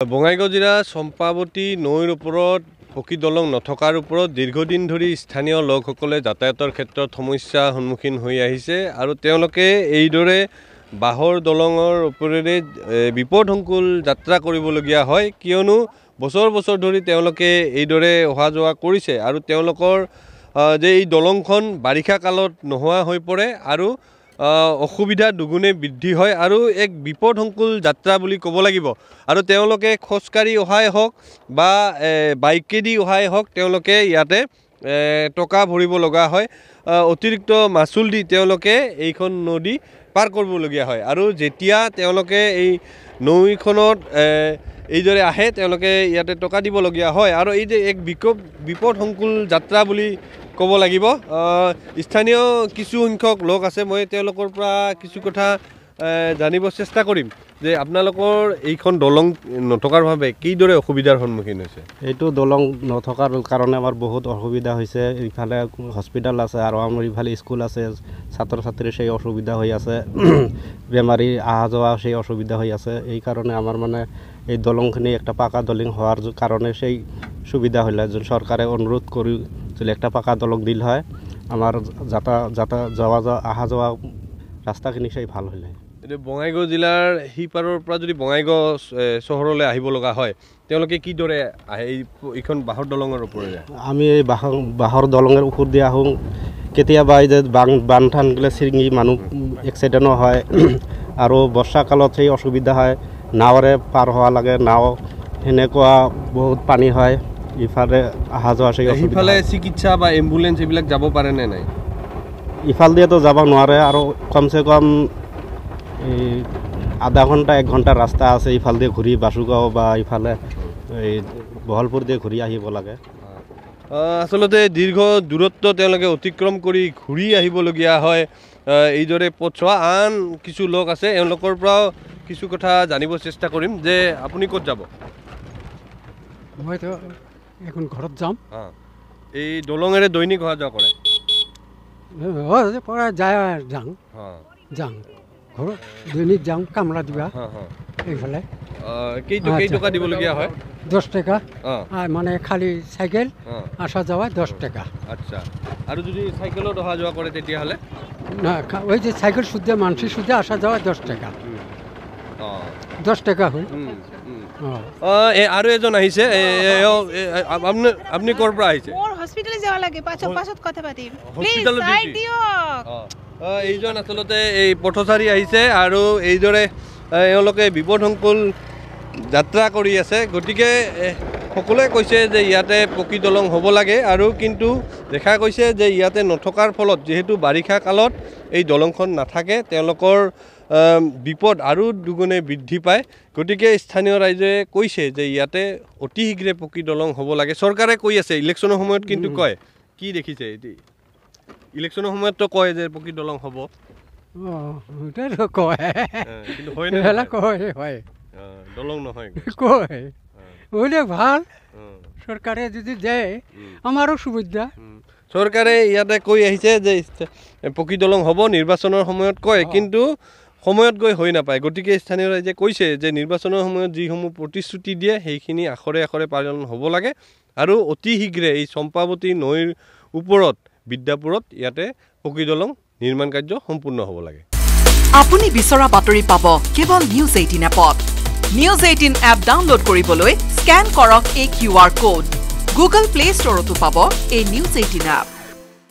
বঙাইগাঁও জিলাৰ চম্পাৱতী নৈৰ ওপৰত পকী দলং নথকাৰ ওপৰত দীৰ্ঘদিন ধৰি স্থানীয় লোকসকলে যাতায়াতৰ ক্ষেত্ৰত সমস্যাৰ সন্মুখীন হৈ আহিছে আৰু তেওঁলোকে এইদৰে বাঁহৰ দলঙৰ ওপৰেৰে বিপদসংকুল যাত্ৰা কৰিবলগীয়া হয় কিয়নো বছৰ বছৰ ধৰি তেওঁলোকে এইদৰে অহা যোৱা কৰিছে আৰু তেওঁলোকৰ যে এই দলংখন বাৰিষা কালত নোহোৱা হৈ পৰে আৰু অসুবিধা দুগুণে বৃদ্ধি হয় আৰু এক বিপদসংকুল যাত্ৰা বুলি ক'ব লাগিব আৰু তেওঁলোকে খোজকাঢ়ি অহাই হওক বা বাইকেদি অহাই হওক তেওঁলোকে ইয়াতে টকা ভৰিব লগা হয় অতিৰিক্ত মাচুল দি তেওঁলোকে এইখন নদী পাৰ কৰিবলগীয়া হয় আৰু যেতিয়া তেওঁলোকে এই নৈখনত এইদৰে আহে তেওঁলোকে ইয়াতে টকা দিবলগীয়া হয় আৰু এই যে এক বিপদসংকুল যাত্ৰা বুলি ক'ব লাগিব স্থানীয় কিছু সংখ্যক লোক আছে মই তেওঁলোকৰ পৰা কিছু কথা জানিব চেষ্টা কৰিম যে আপোনালোকৰ এইখন দলং নথকাৰ বাবে কিদৰে অসুবিধাৰ সন্মুখীন হৈছে এইটো দলং নথকাৰ কাৰণে আমাৰ বহুত অসুবিধা হৈছে ইফালে হস্পিটাল আছে আৰু আমাৰ ইফালে স্কুল আছে ছাত্ৰ ছাত্ৰীৰ সেই অসুবিধা হৈ আছে বেমাৰী অহা যোৱা সেই অসুবিধা হৈ আছে এই কাৰণে আমাৰ মানে এই দলংখিনি একটা পাকা দলং হওয়ার কারণে সেই সুবিধা হলে সরকারে অনুরোধ করি যদি একটা পাকা দলং দিল হয় আমার যাওয়া অহা যাওয়া রাস্তাখিনি সেই ভাল হলে বঙাইগাঁও জিলাৰ সিপাৰৰ পৰা যদি বঙাইগাঁও চহৰলৈ আহিব লগা হয় তেওঁলোকে কিদৰে আহে এইখন বাঁহৰ দলঙৰ ওপৰেৰে আমি এই বাঁহৰ দলঙৰ ওপৰ দি আহোঁ কেতিয়াবা এই যে বানঠান গ'লে চিঙি মানুহ এক্সিডেণ্টো হয় আৰু বৰ্ষাকালত সেই অসুবিধা হয় নাৱৰে পাৰ হোৱা লাগে নাও সেনেকুৱা বহুত পানী হয় ইফালে অহা যোৱা সেই ইফালে চিকিৎসা বা এম্বুলেন্স এইবিলাক যাব পাৰে নে নাই ইফাল দিয়েতো যাব নোৱাৰে আৰু কমচে কম আধা ঘণ্টা 1 ঘণ্টা ৰাস্তা আছে ইফাল দিয়ে ঘূৰি বাসুগাঁও বা ইফালে এই বহলপুৰ দিয়ে ঘূৰি আহিব লাগে আসলতে দীৰ্ঘ দূৰত্ব তেওঁলোকে অতিক্ৰম কৰি ঘূৰি আহিবলগীয়া হয় এইদৰে পথছোৱা আন কিছু লোক আছে এওঁলোকৰ পৰাও কিছু কথা জানিব চেষ্টা কৰিম যে আপুনি ক'ত যাব মই তো এখন ঘৰত যাম এই দলঙেৰে দৈনিক অহা যোৱা কৰে পৰা যায় যাওঁ ঘৰত দৈনিক যাওঁ কামলা দিবা এইফালে কেই টকা দিবলগীয়া হয় 10 টাকা মানে খালি চাইকেল আসা যাওয়া 10 টাকা আচ্ছা আৰু যদি চাইকেলত অহা যোৱা কৰে তেতিয়াহ'লে না ওই যে সাইকেল শুদ্ধে মানুষেৰ শুদ্ধে আসা যাওয়া 10 টাকা 10 টাকা হয় আৰু এজন আহিছে আপনি ক'ৰ পৰা আহিছে মোৰ হস্পিটালে যাব লাগে পাছত কথা পাতিম প্লিজ সাইড দিয়ক এইজন আসলতে এই পথচাৰী আহিছে আৰু এইদৰে এওঁলোকে বিপদসংকুল যাত্ৰা কৰি আছে গতিকে সকলোৱে কৈছে যে ইয়াতে পকী দলং হ'ব লাগে আৰু কিন্তু দেখা গৈছে যে ইয়াতে নথকাৰ ফলত যেহেতু বাৰিষা কালত এই দলংখন নাথাকে তেওঁলোকৰ বিপদ আৰু দুগুণে বৃদ্ধি পায় গতিকে স্থানীয় ৰাইজে কৈছে যে ইয়াতে অতি শীঘ্ৰে পকী দলং হ'ব লাগে চৰকাৰে কৈ আছে ইলেকশ্যনৰ সময়ত কিন্তু কয় কি দেখিছে এটি ইলেকশ্যনৰ সময়ত তো কয় যে পকী দলং হ'ব কয় কিন্তু হয় না হয় দলং নহয় কয় হলে ভাল সরকারে যদি দেয় আমারও সুবিধা সরকারে ইয়াতে কৈ আহিছে যে পকী দলং হ'ব নিৰ্বাচনৰ সময়ত কয় কিন্তু সময়ত গৈ হৈ নাপায় গতিকে স্থানীয় ৰাইজে কৈছে যে নিৰ্বাচনৰ সময়ত যিসমূহ প্ৰতিশ্ৰুতি দিয়ে সেইখিনি আখৰে আখৰে পালন হ'ব লাগে আৰু অতি শীঘ্ৰে এই চম্পাৱতী নৈৰ ওপৰত বিদ্যাপুৰত ইয়াতে পকী দলং নিৰ্মাণ কাৰ্য সম্পূৰ্ণ হ'ব লাগে আপুনি বিচৰা বাতৰি পাব কেৱল নিউজ 18 এপত নিউজ 18 এপ ডাউনলোড কৰিবলৈ স্ক্যান কৰক এই QR কোড গুগল প্লে ষ্টৰতো পাব এই নিউজ 18 এপ